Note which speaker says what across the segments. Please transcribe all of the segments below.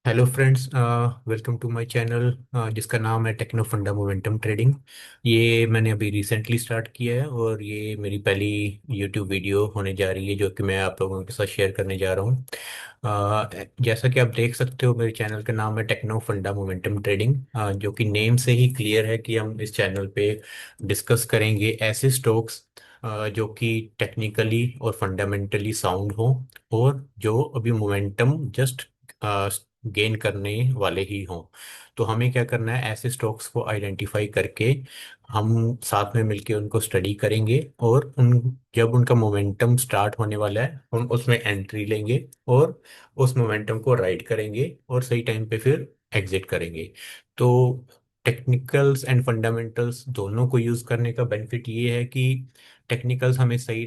Speaker 1: Hello friends, welcome to my channel जिसका नाम है टेक्नो फंडा मोमेंटम ट्रेडिंग। ये मैंने अभी रिसेंटली स्टार्ट किया है और ये मेरी पहली यूट्यूब वीडियो होने जा रही है जो कि मैं आप लोगों के साथ शेयर करने जा रहा हूँ। जैसा कि आप देख सकते हो, मेरे चैनल का नाम है टेक्नो फंडा मोमेंटम ट्रेडिंग, जो कि नेम से ही क्लियर है कि हम इस चैनल पे डिस्कस करेंगे ऐसे स्टॉक्स जो कि टेक्निकली और फंडामेंटली साउंड हो और जो अभी मोमेंटम जस्ट गेन करने वाले ही हों। तो हमें क्या करना है, ऐसे स्टॉक्स को आइडेंटिफाई करके हम साथ में मिलके उनको स्टडी करेंगे और उन जब उनका मोमेंटम स्टार्ट होने वाला है हम उसमें एंट्री लेंगे और उस मोमेंटम को राइड करेंगे और सही टाइम पे फिर एग्जिट करेंगे। तो टेक्निकल्स एंड फंडामेंटल्स दोनों को यूज़ करने का बेनिफिट ये है कि टेक्निकल्स हमें सही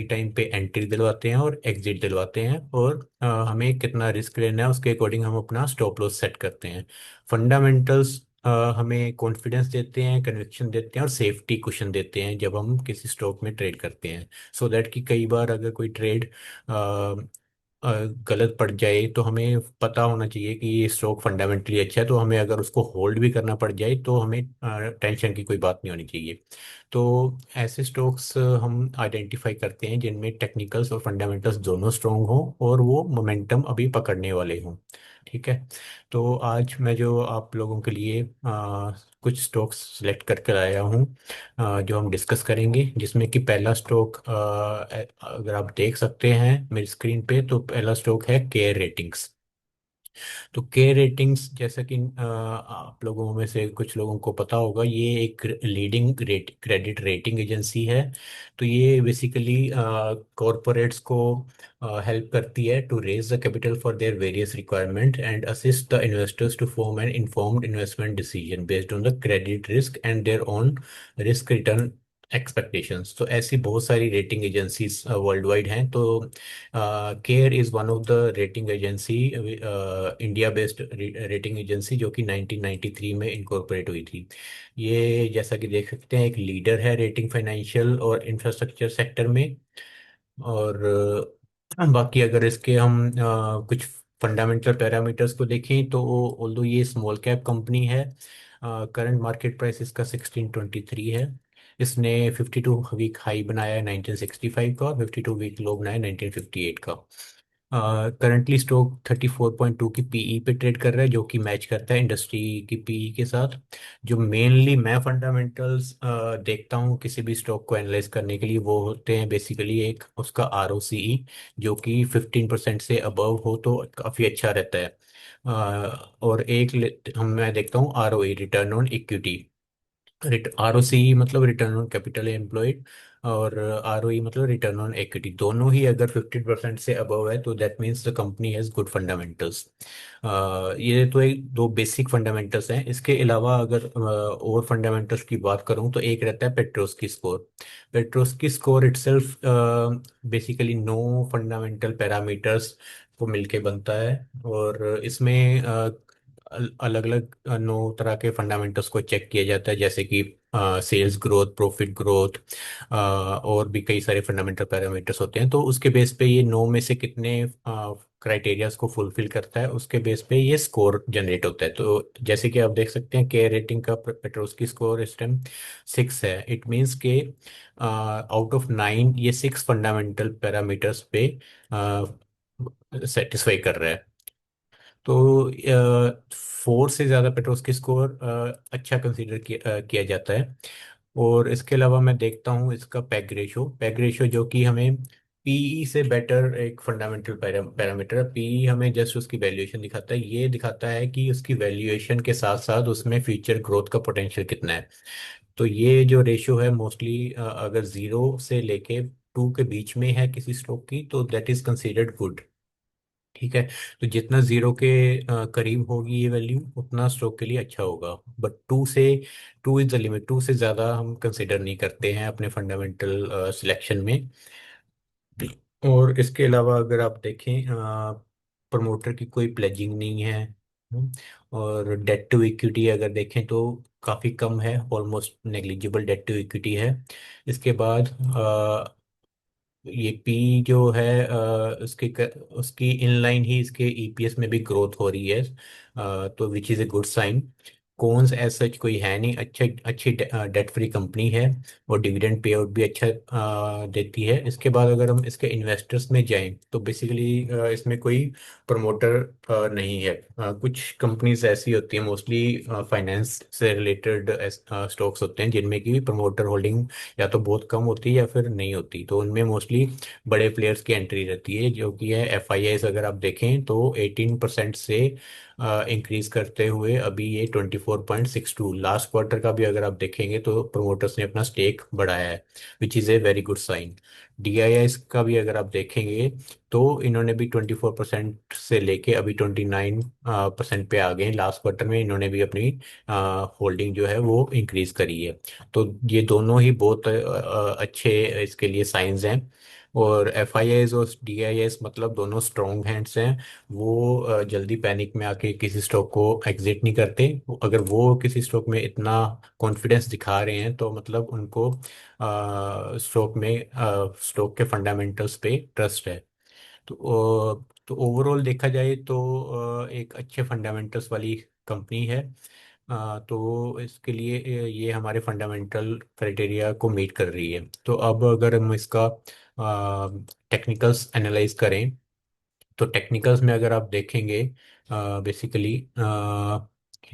Speaker 1: टाइम पे एंट्री दिलवाते हैं और एग्जिट दिलवाते हैं और हमें कितना रिस्क लेना है उसके अकॉर्डिंग हम अपना स्टॉप लॉस सेट करते हैं। फंडामेंटल्स हमें कॉन्फिडेंस देते हैं, कन्विक्शन देते हैं और सेफ्टी कुशन देते हैं जब हम किसी स्टॉक में ट्रेड करते हैं। सो दैट कि कई बार अगर कोई ट्रेड गलत पड़ जाए तो हमें पता होना चाहिए कि ये स्टॉक फंडामेंटली अच्छा है, तो हमें अगर उसको होल्ड भी करना पड़ जाए तो हमें टेंशन की कोई बात नहीं होनी चाहिए। तो ऐसे स्टॉक्स हम आइडेंटिफाई करते हैं जिनमें टेक्निकल्स और फंडामेंटल्स दोनों स्ट्रांग हो और वो मोमेंटम अभी पकड़ने वाले हों। ठीक है। तो आज मैं जो आप लोगों के लिए कुछ स्टॉक्स सेलेक्ट करके लाया हूँ जो हम डिस्कस करेंगे, जिसमें कि पहला स्टॉक अगर आप देख सकते हैं मेरी स्क्रीन पे, तो पहला स्टॉक है केयर रेटिंग्स। तो के रेटिंग्स, जैसा कि आप लोगों में से कुछ लोगों को पता होगा, ये एक लीडिंग क्रेडिट रेटिंग एजेंसी है। तो ये बेसिकली कॉरपोरेट्स को हेल्प करती है to raise the capital for their various requirement and assist the investors to form an informed investment decision based on the credit risk and their own risk return expectations. तो ऐसी बहुत सारी rating agencies world wide हैं। तो care is one of the rating agency, India based rating agency, जो कि 1993 में incorporate हुई थी। ये जैसा कि देख सकते हैं एक लीडर है रेटिंग फाइनेंशियल और इंफ्रास्ट्रक्चर सेक्टर में। और बाकी अगर इसके हम कुछ फंडामेंटल पैरामीटर्स को देखें तो ऑल्दो ये स्मॉल कैप कंपनी है, करंट मार्केट प्राइस इसका 1623 है। इसने 52 वीक हाई बनाया है 1965 का और 52 वीक लो बनाया है 1958 का। करंटली स्टॉक 34.2 की पीई पे ट्रेड कर रहा है, जो कि मैच करता है इंडस्ट्री की पीई के साथ। जो मेनली मैं फंडामेंटल्स देखता हूँ किसी भी स्टॉक को एनालाइज करने के लिए, वो होते हैं बेसिकली एक उसका आरओसीई, जो कि 15% से अबव हो तो काफ़ी अच्छा रहता है। और मैं देखता हूँ ROE, return on equity. ROC मतलब रिटर्न ऑन कैपिटल एम्प्लॉयड और आरओई मतलब रिटर्न ऑन इक्विटी। दोनों ही अगर 15% से अबव है तो that means the company has good fundamentals. ये तो एक दो बेसिक फंडामेंटल्स हैं। इसके अलावा अगर और फंडामेंटल्स की बात करूं तो एक रहता है Piotroski score. Piotroski score itself basically नो फंडामेंटल पैरामीटर्स को मिलके बनता है और इसमें अलग अलग 9 तरह के फंडामेंटल्स को चेक किया जाता है, जैसे कि सेल्स ग्रोथ, प्रॉफिट ग्रोथ, और भी कई सारे फंडामेंटल पैरामीटर्स होते हैं। तो उसके बेस पे ये 9 में से कितने क्राइटेरियाज को फुलफिल करता है उसके बेस पे ये स्कोर जनरेट होता है। तो जैसे कि आप देख सकते हैं के रेटिंग का पेट्रोस्की स्कोर इस टाइम 6 है। इट मीन्स के आउट ऑफ 9 ये 6 फंडामेंटल पैरामीटर्स पे सेटिस्फाई कर रहा है। तो 4 से ज़्यादा पेट्रोस्की स्कोर अच्छा कंसीडर किया जाता है। और इसके अलावा मैं देखता हूँ इसका पैग रेशो जो कि हमें पीई से बेटर एक फंडामेंटल पैरामीटर है। पीई हमें जस्ट उसकी वैल्यूएशन दिखाता है, ये दिखाता है कि उसकी वैल्यूएशन के साथ साथ उसमें फ्यूचर ग्रोथ का पोटेंशियल कितना है। तो ये जो रेशियो है मोस्टली अगर 0 से लेके 2 के बीच में है किसी स्टॉक की तो दैट इज कंसिडर्ड गुड। ठीक है। तो जितना 0 के करीब होगी ये वैल्यू उतना स्ट्रोक के लिए अच्छा होगा। बट 2 इज द लिमिट, 2 से ज़्यादा हम कंसिडर नहीं करते हैं अपने फंडामेंटल सिलेक्शन में। और इसके अलावा अगर आप देखें प्रमोटर की कोई प्लेजिंग नहीं है। हम्म, और डेट टू इक्विटी अगर देखें तो काफ़ी कम है, almost negligible debt to equity है। इसके बाद ये पी जो है उसकी इनलाइन ही इसके ईपीएस में भी ग्रोथ हो रही है। तो which is a good sign. Cons as such कोई है नहीं, अच्छे अच्छी डेट फ्री कंपनी है, और डिविडेंड पे आउट भी अच्छा देती है। इसके बाद अगर हम इसके इन्वेस्टर्स में जाएं तो बेसिकली इसमें कोई प्रमोटर नहीं है। कुछ कंपनीज ऐसी होती हैं, मोस्टली फाइनेंस से रिलेटेड स्टॉक्स होते हैं, जिनमें की प्रमोटर होल्डिंग या तो बहुत कम होती है या फिर नहीं होती। तो उनमें मोस्टली बड़े प्लेयर्स की एंट्री रहती है, जो कि है एफ आई आईज। अगर आप देखें तो 18% से इंक्रीज करते हुए अभी ये 24.62, लास्ट क्वार्टर का भी अगर आप देखेंगे तो प्रोमोटर्स ने अपना स्टेक बढ़ाया है, which is a very good sign. D I S का भी अगर आप देखेंगे तो इन्होंने भी 24% से लेके अभी 29% पे आ गए हैं। लास्ट क्वार्टर में इन्होंने भी अपनी होल्डिंग जो है वो इंक्रीज करी है। तो ये दोनों ही बहुत अच्छे इसके लिए साइंस हैं। और एफ आई एस और डी आई एस मतलब दोनों स्ट्रॉन्ग हैंड्स हैं। वो जल्दी पैनिक में आके किसी स्टॉक को एग्जिट नहीं करते। अगर वो किसी स्टॉक में इतना कॉन्फिडेंस दिखा रहे हैं तो मतलब उनको स्टॉक के फंडामेंटल्स पे ट्रस्ट है। तो ओवरऑल देखा जाए तो एक अच्छे फंडामेंटल्स वाली कंपनी है। तो इसके लिए ये हमारे फंडामेंटल क्राइटेरिया को मीट कर रही है। तो अब अगर हम इसका टेक्निकल्स एनालाइज करें तो टेक्निकल्स में अगर आप देखेंगे बेसिकली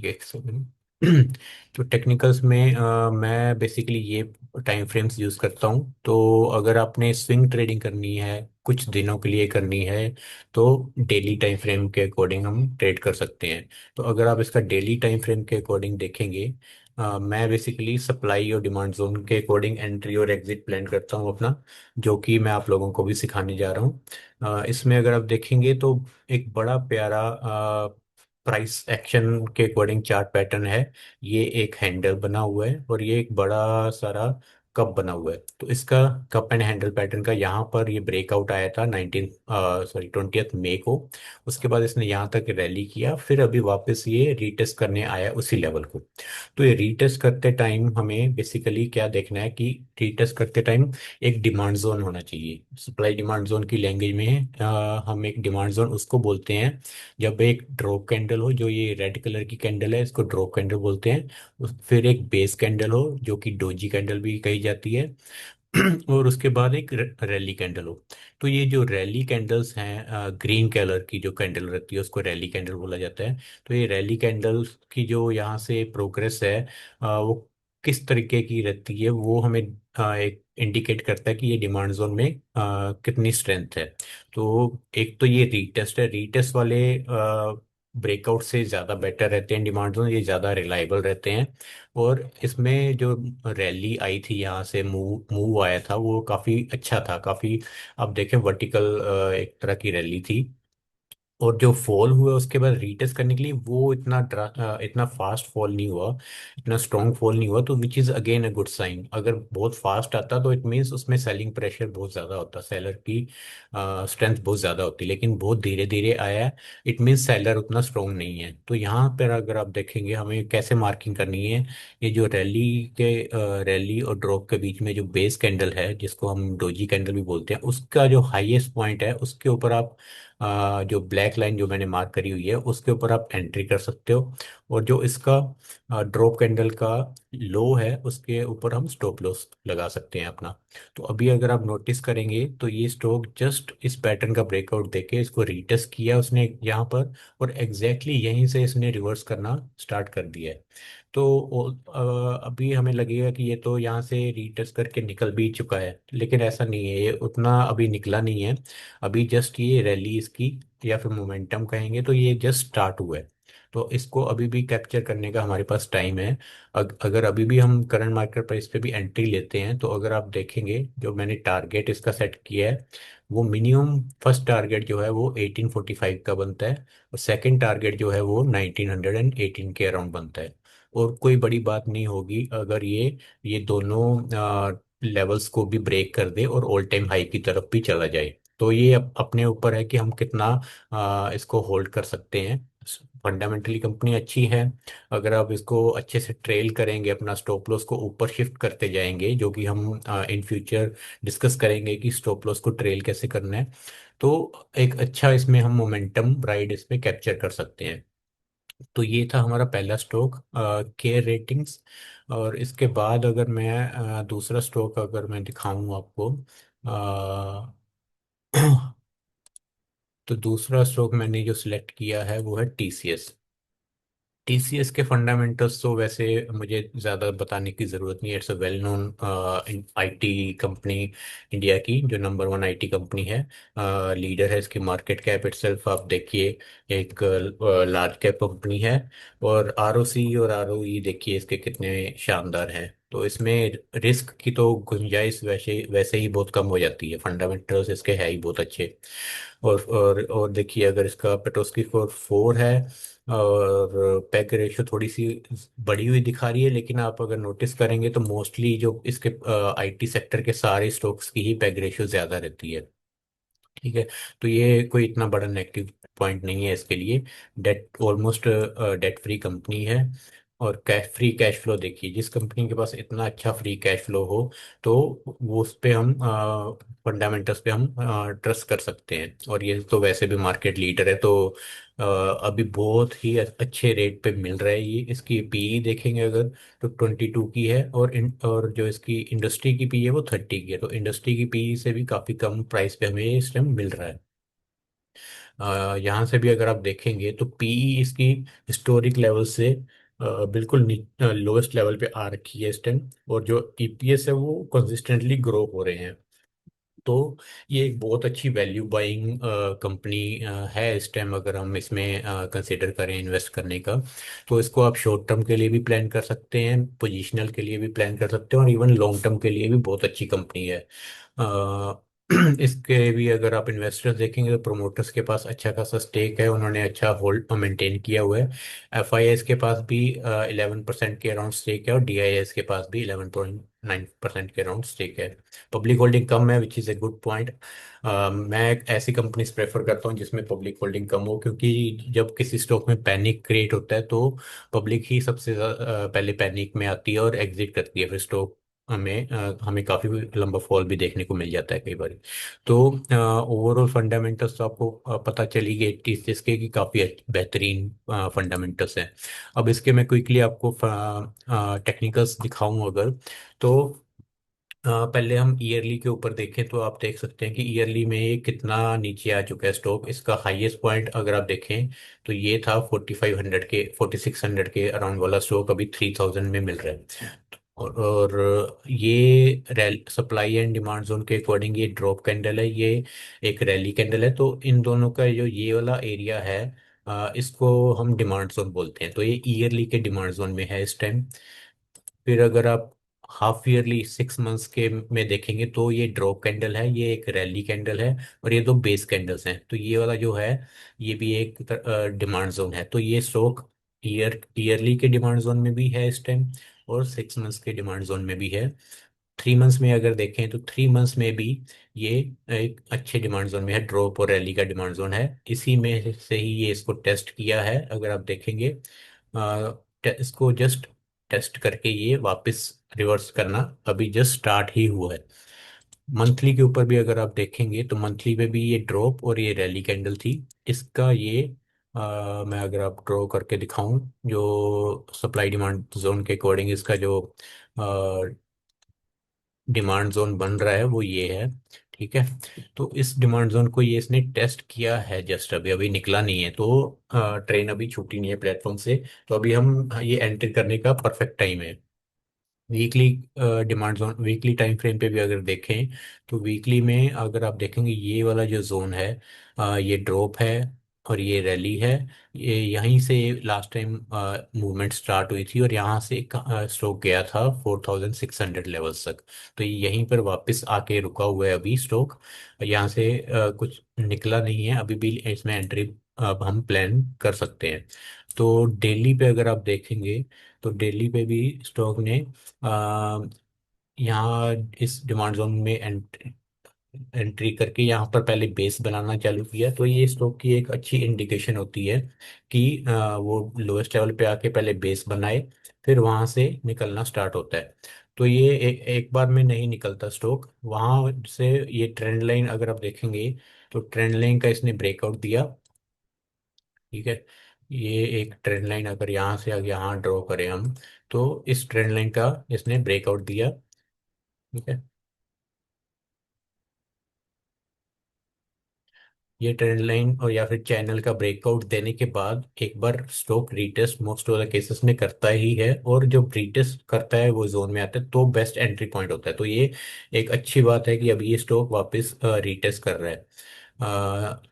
Speaker 1: एक सेकंड। तो टेक्निकल्स में मैं बेसिकली ये टाइम फ्रेम्स यूज़ करता हूँ। तो अगर आपने स्विंग ट्रेडिंग करनी है, कुछ दिनों के लिए करनी है, तो डेली टाइम फ्रेम के अकॉर्डिंग हम ट्रेड कर सकते हैं। तो अगर आप इसका डेली टाइम फ्रेम के अकॉर्डिंग देखेंगे, मैं बेसिकली सप्लाई और डिमांड जोन के अकॉर्डिंग एंट्री और एग्जिट प्लान करता हूँ अपना, जो कि मैं आप लोगों को भी सिखाने जा रहा हूँ। इसमें अगर आप देखेंगे तो एक बड़ा प्यारा प्राइस एक्शन के अकॉर्डिंग चार्ट पैटर्न है। ये एक हैंडल बना हुआ है और ये एक बड़ा सारा कप बना हुआ है। तो इसका कप एंड हैंडल पैटर्न का यहाँ पर ये ब्रेकआउट आया था 20th मई को। उसके बाद इसने यहाँ तक रैली किया, फिर अभी वापस ये रीटेस्ट करने आया उसी लेवल को। तो ये रीटेस्ट करते टाइम हमें बेसिकली क्या देखना है कि रीटेस्ट करते टाइम एक डिमांड जोन होना चाहिए। सप्लाई डिमांड जोन की लैंग्वेज में हम एक डिमांड जोन उसको बोलते हैं जब एक ड्रॉप कैंडल हो, जो ये रेड कलर की कैंडल है इसको ड्रॉप कैंडल बोलते हैं। फिर एक बेस कैंडल हो जो कि डोजी कैंडल भी कही जाती है। और उसके बाद एक रैली कैंडल हो। तो ये जो रैली कैंडल्स हैं, ग्रीन कलर की जो कैंडल रहती है उसको रैली कैंडल बोला जाता है। तो ये रैली कैंडल की जो यहाँ से प्रोग्रेस है वो किस तरीके की रहती है, वो हमें एक इंडिकेट करता है कि ये डिमांड जोन में कितनी स्ट्रेंथ है। तो एक तो ये रीटेस्ट है, रीटेस्ट वाले ब्रेकआउट से ज़्यादा बेटर रहते हैं डिमांड जोन, ये ज़्यादा रिलायबल रहते हैं। और इसमें जो रैली आई थी, यहाँ से मूव मूव आया था, वो काफ़ी अच्छा था, काफ़ी। आप देखें वर्टिकल एक तरह की रैली थी। और जो फॉल हुआ उसके बाद रीटेस्ट करने के लिए वो इतना फास्ट फॉल नहीं हुआ, इतना स्ट्रॉन्ग फॉल नहीं हुआ। तो which is again a good sign. अगर बहुत फास्ट आता तो इट मीन्स उसमें सेलिंग प्रेशर बहुत ज़्यादा होता, सेलर की स्ट्रेंथ बहुत ज़्यादा होती। लेकिन बहुत धीरे धीरे आया है, इट मीन्स सेलर उतना स्ट्रॉन्ग नहीं है। तो यहाँ पर अगर आप देखेंगे हमें कैसे मार्किंग करनी है, ये जो रैली और ड्रॉप के बीच में जो बेस कैंडल है, जिसको हम डोजी कैंडल भी बोलते हैं, उसका जो हाईएस्ट पॉइंट है उसके ऊपर आप जो ब्लैक लाइन जो मैंने मार्क करी हुई है उसके ऊपर आप एंट्री कर सकते हो। और जो इसका ड्रॉप कैंडल का लो है उसके ऊपर हम स्टॉप लॉस लगा सकते हैं अपना। तो अभी अगर आप नोटिस करेंगे तो ये स्टॉक जस्ट इस पैटर्न का ब्रेकआउट देके इसको रीटेस्ट किया उसने यहाँ पर, और एग्जैक्टली यहीं से इसने रिवर्स करना स्टार्ट कर दिया है। तो अभी हमें लगेगा कि ये तो यहाँ से रीटेस्ट करके निकल भी चुका है, लेकिन ऐसा नहीं है, ये उतना अभी निकला नहीं है। अभी जस्ट ये रैली इसकी, या फिर मोमेंटम कहेंगे, तो ये जस्ट स्टार्ट हुआ है। तो इसको अभी भी कैप्चर करने का हमारे पास टाइम है। अगर अभी भी हम करंट मार्केट प्राइस पे भी एंट्री लेते हैं तो अगर आप देखेंगे जो मैंने टारगेट इसका सेट किया है, वो मिनिमम फर्स्ट टारगेट जो है वो 1845 का बनता है, और सेकंड टारगेट जो है वो 1918 के अराउंड बनता है। और कोई बड़ी बात नहीं होगी अगर ये दोनों लेवल्स को भी ब्रेक कर दे और ऑल टाइम हाई की तरफ भी चला जाए। तो ये अपने ऊपर है कि हम कितना इसको होल्ड कर सकते हैं। फंडामेंटली कंपनी अच्छी है। अगर आप इसको अच्छे से ट्रेल करेंगे, अपना स्टॉप लॉस को ऊपर शिफ्ट करते जाएंगे, जो कि हम इन फ्यूचर डिस्कस करेंगे कि स्टॉप लॉस को ट्रेल कैसे करना है, तो एक अच्छा इसमें हम मोमेंटम राइड इसमें कैप्चर कर सकते हैं। तो ये था हमारा पहला स्टॉक, केयर रेटिंग्स। और इसके बाद अगर मैं दूसरा स्टॉक अगर मैं दिखाऊं आपको, अ, तो दूसरा स्टॉक मैंने जो सिलेक्ट किया है वो है टीसीएस। टीसीएस के फंडामेंटल्स तो वैसे मुझे ज़्यादा बताने की ज़रूरत नहीं है। It's a well known IT company, India की जो नंबर वन आईटी कंपनी है, लीडर है। इसकी मार्केट कैप इटसेल्फ आप देखिए, एक लार्ज कैप कंपनी है। और आरओसी और आरओई देखिए इसके कितने शानदार हैं। तो इसमें रिस्क की तो गुंजाइश वैसे वैसे ही बहुत कम हो जाती है, फंडामेंटल्स इसके है ही बहुत अच्छे। और देखिए, अगर इसका पेट्रोस्की स्कोर 4 है और पैक रेशियो थोड़ी सी बढ़ी हुई दिखा रही है, लेकिन आप अगर नोटिस करेंगे तो मोस्टली जो इसके आईटी सेक्टर के सारे स्टॉक्स की ही पैक रेशियो ज़्यादा रहती है। ठीक है। तो ये कोई इतना बड़ा नेगेटिव पॉइंट नहीं है इसके लिए। Debt almost debt free company है। और फ्री कैश फ्लो देखिए, जिस कंपनी के पास इतना अच्छा फ्री कैश फ्लो हो, तो वो उस पे हम फंडामेंटल्स पे हम ट्रस्ट कर सकते हैं। और ये तो वैसे भी मार्केट लीडर है, तो अभी बहुत ही अच्छे रेट पे मिल रहा है। ये इसकी पीई देखेंगे अगर, तो 22 की है। और जो इसकी इंडस्ट्री की पी है वो 30 की है। तो इंडस्ट्री की पी से भी काफ़ी कम प्राइस पे हमें इस टाइम मिल रहा है। यहाँ से भी अगर आप देखेंगे तो पीई इसकी हिस्टोरिक लेवल से बिल्कुल लोएस्ट लेवल पे आ रखी है इस टाइम। और जो ईपीएस है वो कंसिस्टेंटली ग्रो हो रहे हैं। तो ये एक बहुत अच्छी वैल्यू बाइंग कंपनी है इस टाइम, अगर हम इसमें कंसिडर करें इन्वेस्ट करने का। तो इसको आप शॉर्ट टर्म के लिए भी प्लान कर सकते हैं, पोजीशनल के लिए भी प्लान कर सकते हैं, और इवन लॉन्ग टर्म के लिए भी बहुत अच्छी कंपनी है। अ, इसके भी अगर आप इन्वेस्टर्स देखेंगे तो प्रोमोटर्स के पास अच्छा खासा स्टेक है, उन्होंने अच्छा होल्ड मेंटेन किया हुआ है। एफआईएस के पास भी 11% के अराउंड स्टेक है, और डीआईएस के पास भी 11.9% के अराउंड स्टेक है। पब्लिक होल्डिंग कम है, which is a good point. मैं एक ऐसी कंपनीज प्रेफर करता हूँ जिसमें पब्लिक होल्डिंग कम हो, क्योंकि जब किसी स्टॉक में पैनिक क्रिएट होता है तो पब्लिक ही सबसे पहले पैनिक में आती है और एग्जिट करती है। फिर स्टॉक हमें काफ़ी लंबा फॉल भी देखने को मिल जाता है कई बार। तो ओवरऑल फंडामेंटल्स तो आपको पता चली गई इसके कि काफ़ी बेहतरीन फंडामेंटल्स हैं। अब इसके मैं क्विकली आपको टेक्निकल्स दिखाऊं अगर, तो पहले हम ईयरली के ऊपर देखें तो आप देख सकते हैं कि ईयरली में ये कितना नीचे आ चुका है स्टॉक। इसका हाईएस्ट पॉइंट अगर आप देखें तो ये था 4500 के, 4600 के अराउंड वाला स्टॉक अभी 3000 में मिल रहा है। और ये रैल सप्लाई एंड डिमांड जोन के अकॉर्डिंग ये ड्रॉप कैंडल है, ये एक रैली कैंडल है। तो इन दोनों का जो ये वाला एरिया है, इसको हम डिमांड जोन बोलते हैं। तो ये ईयरली के डिमांड जोन में है इस टाइम। फिर अगर आप हाफ ईयरली 6 मंथ्स के में देखेंगे तो ये ड्रॉप कैंडल है, ये एक रैली कैंडल है, और ये दो बेस कैंडल्स हैं। तो ये वाला जो है ये भी एक डिमांड जोन है। तो ये स्टॉक ईयरली के डिमांड जोन में भी है इस टाइम, और 6 मंथ्स के डिमांड जोन में भी है। 3 मंथ्स में अगर देखें तो 3 मंथ्स में भी ये एक अच्छे डिमांड जोन में है, ड्रॉप और रैली का डिमांड जोन है। इसी में से ही ये इसको टेस्ट किया है, अगर आप देखेंगे। इसको जस्ट टेस्ट करके ये वापस रिवर्स करना अभी जस्ट स्टार्ट ही हुआ है। मंथली के ऊपर भी अगर आप देखेंगे तो मंथली में भी ये ड्रॉप और ये रैली कैंडल थी। इसका ये मैं अगर आप ड्रॉ करके दिखाऊं, जो सप्लाई डिमांड जोन के अकॉर्डिंग इसका जो डिमांड जोन बन रहा है वो ये है। ठीक है। तो इस डिमांड जोन को ये इसने टेस्ट किया है, जस्ट अभी अभी निकला नहीं है। तो ट्रेन अभी छूटी नहीं है प्लेटफॉर्म से। तो अभी हम ये एंटर करने का परफेक्ट टाइम है। Weekly demand zone, weekly time frame पे भी अगर देखें तो वीकली में अगर आप देखेंगे ये वाला जो जोन है, ये ड्रॉप है और ये रैली है। ये यहीं से लास्ट टाइम मूवमेंट स्टार्ट हुई थी, और यहाँ से एक स्टॉक गया था 4600 लेवल्स तक। तो ये यहीं पर वापस आके रुका हुआ है अभी स्टॉक। यहाँ से कुछ निकला नहीं है अभी भी, इसमें एंट्री अब हम प्लान कर सकते हैं। तो डेली पे अगर आप देखेंगे तो दिल्ली पे भी स्टॉक ने आ, यहाँ इस डिमांड जोन में एंट्री करके यहाँ पर पहले बेस बनाना चालू किया, तो ये स्टॉक की एक अच्छी इंडिकेशन होती है कि वो लोएस्ट लेवल पे आके पहले बेस बनाए, फिर वहां से निकलना स्टार्ट होता है। तो ये एक बार में नहीं निकलता स्टॉक वहां से। ये ट्रेंड लाइन अगर आप देखेंगे तो ट्रेंड लाइन का इसने ब्रेकआउट दिया, ठीक है। ये एक ट्रेंड लाइन अगर यहाँ से अगर यहाँ ड्रॉ करें हम, तो इस ट्रेंड लाइन का इसने ब्रेकआउट दिया, ठीक है। ये ट्रेंड लाइन और या फिर चैनल का ब्रेकआउट देने के बाद एक बार stock retest most of the cases में करता ही है, और जब रीटेस्ट करता है वो जोन में आता है तो बेस्ट एंट्री पॉइंट होता है। तो ये एक अच्छी बात है कि अभी ये स्टॉक वापस रीटेस्ट कर रहा है।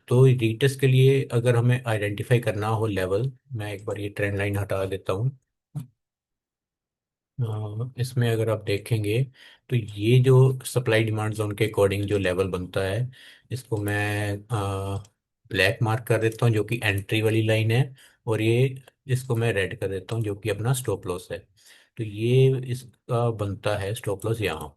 Speaker 1: तो रीटेस्ट के लिए अगर हमें आइडेंटिफाई करना हो लेवल, मैं एक बार ये ट्रेंड लाइन हटा देता हूँ। इसमें अगर आप देखेंगे तो ये जो सप्लाई डिमांड जोन के अकॉर्डिंग जो लेवल बनता है, इसको मैं ब्लैक मार्क कर देता हूँ जो कि एंट्री वाली लाइन है, और ये इसको मैं रेड कर देता हूँ जो कि अपना स्टॉप लॉस है। तो ये इसका बनता है स्टॉप लॉस यहाँ।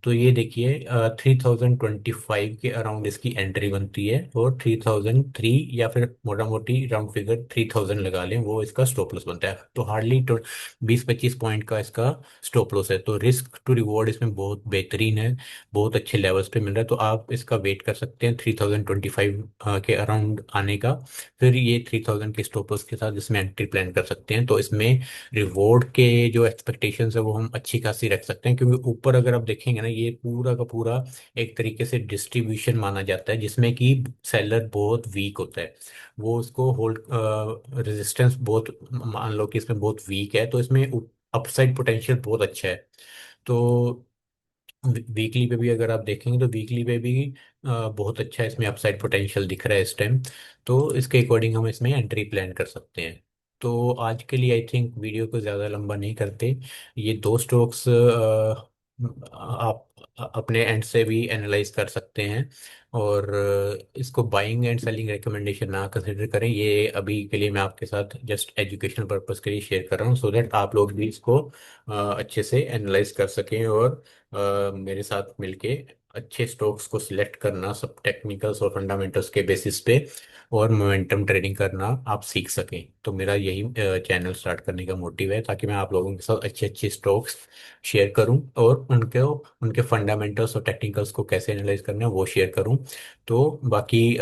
Speaker 1: तो ये देखिए 3025 के अराउंड इसकी एंट्री बनती है, और 3003 या फिर मोटा मोटी राउंड फिगर 3000 लगा लें, वो इसका स्टॉप लॉस बनता है। तो हार्डली 20-25 पॉइंट का इसका स्टॉप लॉस है। तो रिस्क टू रिवॉर्ड इसमें बहुत बेहतरीन है, बहुत अच्छे लेवल्स पे मिल रहा है। तो आप इसका वेट कर सकते हैं 3025 के अराउंड आने का, फिर ये 3000 के स्टॉप लॉस के साथ इसमें एंट्री प्लान कर सकते हैं। तो इसमें रिवॉर्ड के जो एक्सपेक्टेशंस है वो हम अच्छी खासी रख सकते हैं, क्योंकि ऊपर अगर आप देखेंगे ना, ये पूरा का पूरा एक तरीके से डिस्ट्रीब्यूशन माना जाता है, जिसमें कि सेलर बहुत वीक होता है। वो उसको होल्ड रेजिस्टेंस बहुत, मान लो कि इसमें बहुत वीक है, तो इसमें अपसाइड पोटेंशियल बहुत अच्छा है। तो वीकली पे भी अगर आप देखेंगे तो वीकली पे भी बहुत अच्छा इसमें अपसाइड पोटेंशियल दिख रहा है इस टाइम। तो इसके अकॉर्डिंग हम इसमें एंट्री प्लान कर सकते हैं। तो आज के लिए आई थिंक वीडियो को ज़्यादा लंबा नहीं करते। ये दो स्ट्रोक्स आप अपने एंड से भी एनालाइज कर सकते हैं, और इसको बाइंग एंड सेलिंग रिकमेंडेशन ना कंसिडर करें। ये अभी के लिए मैं आपके साथ जस्ट एजुकेशनल पर्पस के लिए शेयर कर रहा हूँ, सो दैट आप लोग भी इसको अच्छे से एनालाइज कर सकें, और मेरे साथ मिलके अच्छे स्टॉक्स को सिलेक्ट करना सब टेक्निकल्स और फंडामेंटल्स के बेसिस पे, और मोमेंटम ट्रेडिंग करना आप सीख सकें। तो मेरा यही चैनल स्टार्ट करने का मोटिव है, ताकि मैं आप लोगों के साथ अच्छे अच्छे स्टॉक्स शेयर करूं, और उनके उनके फंडामेंटल्स और टेक्निकल्स को कैसे एनालाइज करना है वो शेयर करूं। तो बाकी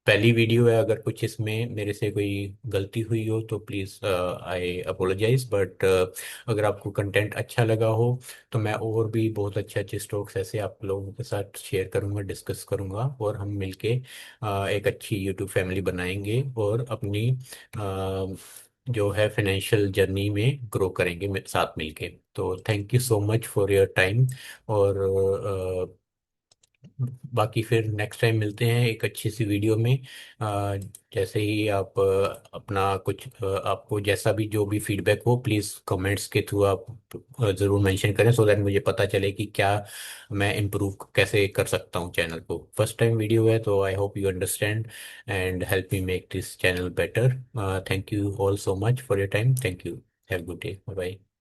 Speaker 1: पहली वीडियो है, अगर कुछ इसमें मेरे से कोई गलती हुई हो तो प्लीज़ आई अपोलोजाइज, बट अगर आपको कंटेंट अच्छा लगा हो तो मैं और भी बहुत अच्छे अच्छे स्टॉक्स ऐसे आप लोगों के साथ शेयर करूंगा, डिस्कस करूंगा, और हम मिलके एक अच्छी यूट्यूब फैमिली बनाएंगे, और अपनी जो है फाइनेंशियल जर्नी में ग्रो करेंगे साथ मिलके। तो thank you so much for your time, और बाकी फिर नेक्स्ट टाइम मिलते हैं एक अच्छी सी वीडियो में। अ, जैसे ही आप अपना कुछ आपको जैसा भी जो भी फीडबैक हो, प्लीज़ कमेंट्स के थ्रू आप ज़रूर मेंशन करें, सो दैट मुझे पता चले कि क्या मैं इम्प्रूव कैसे कर सकता हूँ चैनल को। फर्स्ट टाइम वीडियो है, तो I hope you understand and help me make this channel better. Thank you all so much for your time. Thank you. Have good day. Bye bye.